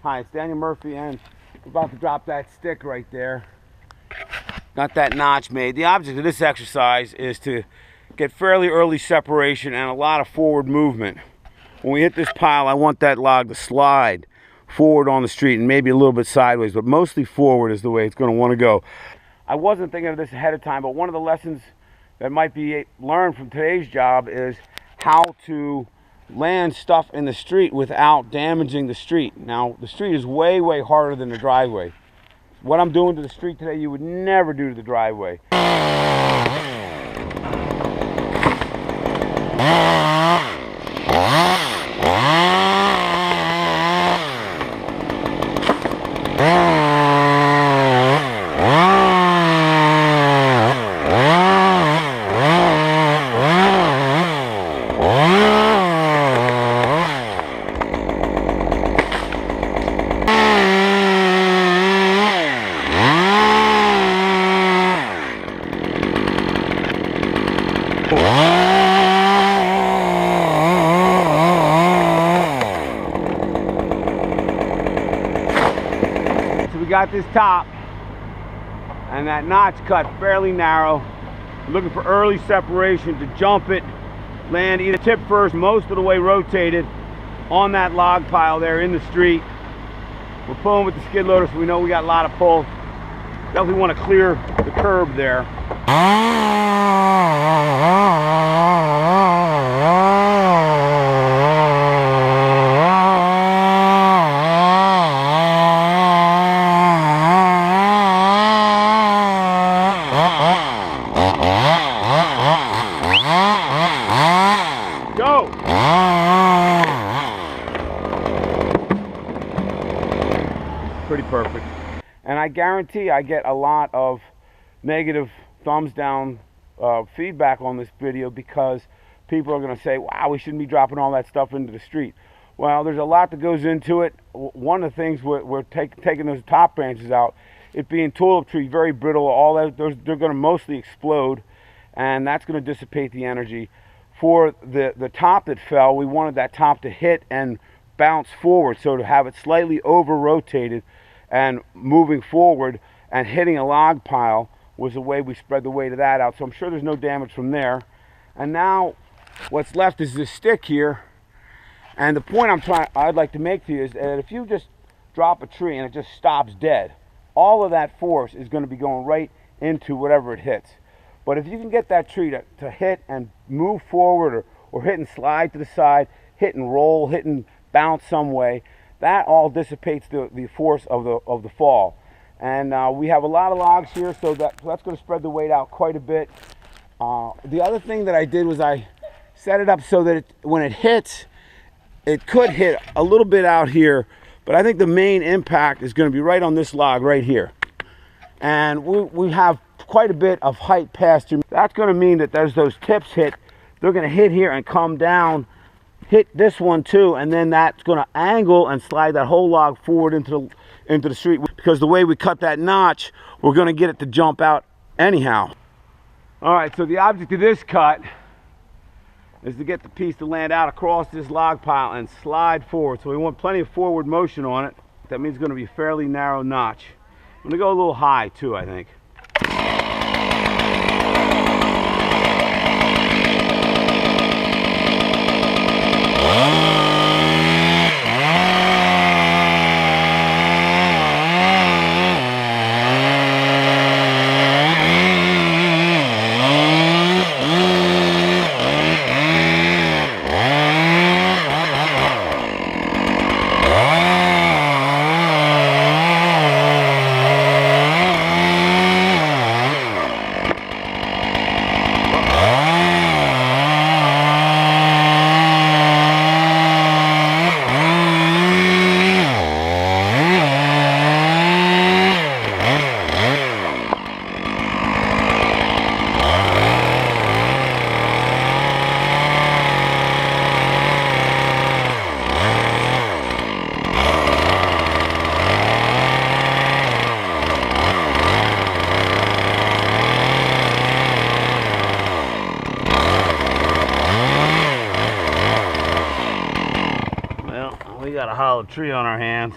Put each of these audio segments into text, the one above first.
Hi, it's Daniel Murphy, and we're about to drop that stick right there. Got that notch made. The object of this exercise is to get fairly early separation and a lot of forward movement. When we hit this pile, I want that log to slide forward on the street and maybe a little bit sideways, but mostly forward is the way it's going to want to go. I wasn't thinking of this ahead of time, but one of the lessons that might be learned from today's job is how to land stuff in the street without damaging the street. Now, the street is way, way harder than the driveway. What I'm doing to the street today, you would never do to the driveway. So we got this top and that notch cut fairly narrow. We're looking for early separation to jump it, land either tip first, most of the way rotated on that log pile there in the street. We're pulling with the skid loader, so we know we got a lot of pull. Definitely want to clear the curb there. Go! Pretty perfect. And I guarantee I get a lot of negative thumbs down feedback on this video because people are going to say, wow, we shouldn't be dropping all that stuff into the street. Well, there's a lot that goes into it. One of the things we're taking those top branches out, it being tulip tree, very brittle, all that, they're going to mostly explode, and that's going to dissipate the energy. For the top that fell, we wanted that top to hit and bounce forward, so to have it slightly over rotated and moving forward and hitting a log pile was the way we spread the weight of that out. So I'm sure there's no damage from there. And now what's left is this stick here. And the point I'd like to make to you is that if you just drop a tree and it just stops dead, all of that force is going to be going right into whatever it hits. But if you can get that tree to hit and move forward, or hit and slide to the side, hit and roll, hit and bounce some way, that all dissipates the force of the fall. And we have a lot of logs here, so that's going to spread the weight out quite a bit. The other thing that I did was I set it up so that when it hits, it could hit a little bit out here, but I think the main impact is going to be right on this log right here. And we have quite a bit of height past here. That's going to mean that as those tips hit, they're going to hit here and come down, hit this one too, and then that's going to angle and slide that whole log forward into the street. Because the way we cut that notch, we're going to get it to jump out anyhow. All right, so the object of this cut is to get the piece to land out across this log pile and slide forward. So we want plenty of forward motion on it. That means it's going to be a fairly narrow notch. I'm going to go a little high too, I think. We got a hollow tree on our hands.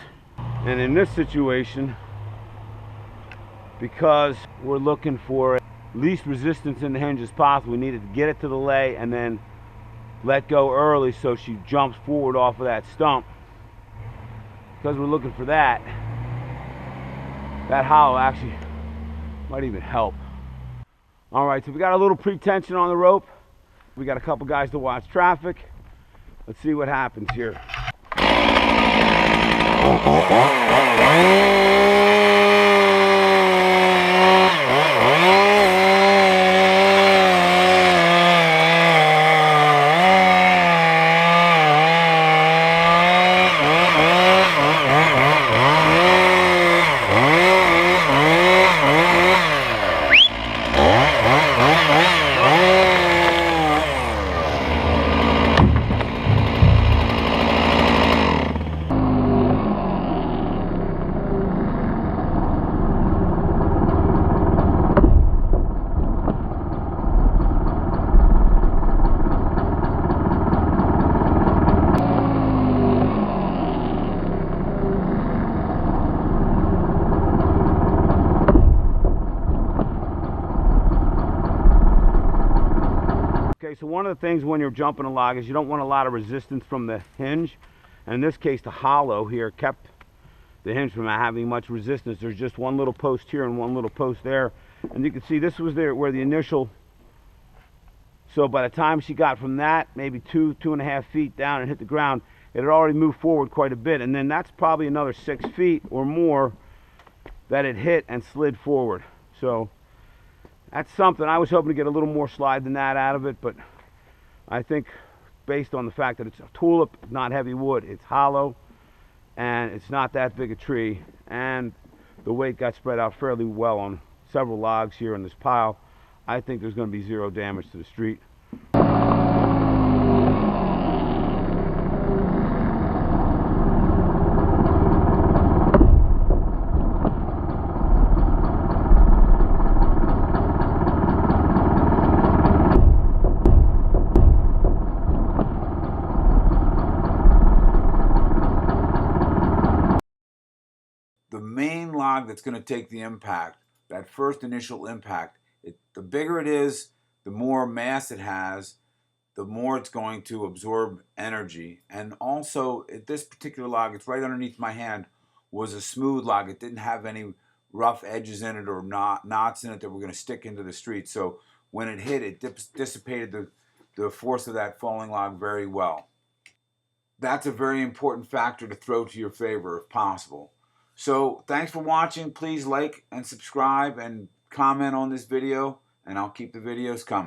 And in this situation, because we're looking for least resistance in the hinge as possible, we needed to get it to the lay and then let go early so she jumps forward off of that stump. Because we're looking for that, that hollow actually might even help. All right, so we got a little pre-tension on the rope. We got a couple guys to watch traffic. Let's see what happens here. Okay, so one of the things when you're jumping a log is you don't want a lot of resistance from the hinge. And in this case, the hollow here kept the hinge from having much resistance. There's just one little post here and one little post there. And you can see this was there where the initial, so by the time she got from that, maybe 2.5 feet down and hit the ground, it had already moved forward quite a bit. And then that's probably another 6 feet or more that it hit and slid forward. So that's something. I was hoping to get a little more slide than that out of it, but I think based on the fact that it's a tulip, not heavy wood, it's hollow, and it's not that big a tree, and the weight got spread out fairly well on several logs here in this pile, I think there's going to be zero damage to the street. The main log that's going to take the impact, that first initial impact, the bigger it is, the more mass it has, the more it's going to absorb energy. And also, at this particular log, it's right underneath my hand, was a smooth log. It didn't have any rough edges in it or knots in it that were going to stick into the street. So when it hit, it dissipated the force of that falling log very well. That's a very important factor to throw to your favor if possible. So thanks for watching. Please like and subscribe and comment on this video, and I'll keep the videos coming.